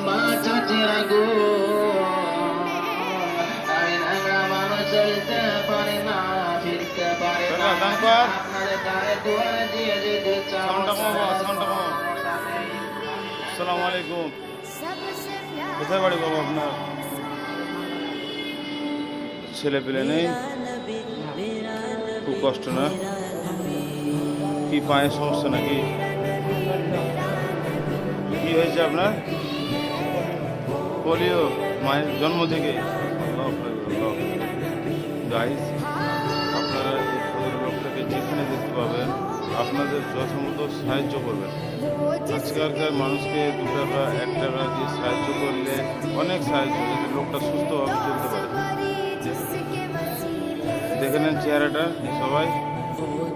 মা চাচিরা গো, আমি ন্যাংরা মানুষ চলতে পারি না, ফিরতে পারি না, আপনাদের দ্বারে দুয়ারে দিয়ে যেতে চাও। আসসালামু আলাইকুম। কোথায় বাড়ি বাবা আপনার? ছেলে পেলে নেই? খুব কষ্ট না? কি পায়ের সমস্যা নাকি? কি হয়েছে আপনার? পোলিও মায়ের জন্ম থেকে? গাইস, আপনারা এই ক্ষুদ্র লোকটাকে যেখানে দেখতে পাবেন আপনাদের যথামত সাহায্য করবেন। আজকালকার মানুষকে 2 টাকা 1 টাকা দিয়ে সাহায্য করলে অনেক সাহায্য, যাতে লোকটা সুস্থভাবে চলতে পারে। দেখে নেন চেহারাটা সবাই,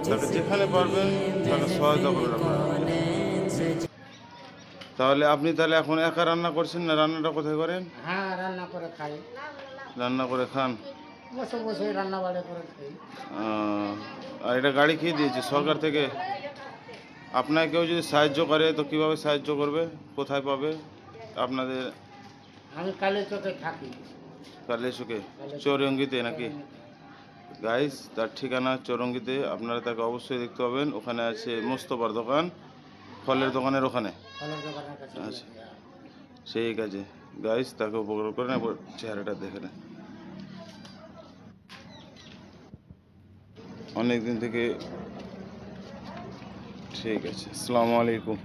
তাকে যেখানে পারবেন তাকে সহায়তা করবেন আপনারা। তাহলে আপনি এখন একা রান্না করছেন না? রান্নাটা কোথায় করেন? হ্যাঁ, রান্না করে খাই। রান্না করে খান? বসে বসে রান্না বাড়ি করে খাই। আর এটা গাড়ি খেয়ে দিয়েছে সরকার থেকে? আপনাকে কেউ যদি সাহায্য করে তো কিভাবে সাহায্য করবে? কোথায় পাবে আপনাদের? আমি কালী চোখে থাকি। কালেশুকে চৌরঙ্গিতে নাকি? গাইস, তার ঠিকানা চৌরঙ্গিতে। আপনারা তাকে অবশ্যই দেখতে পাবেন। ওখানে আছে মোস্তফার দোকান, ফলের দোকানের ওখানে। ফলের দোকানের কাছে। আচ্ছা, সেই কাজে গাইস তাকে উপকার করেন। চেহারাটা দেখে নেন, অনেক দিন থেকে। ঠিক আছে, আসসালামু আলাইকুম।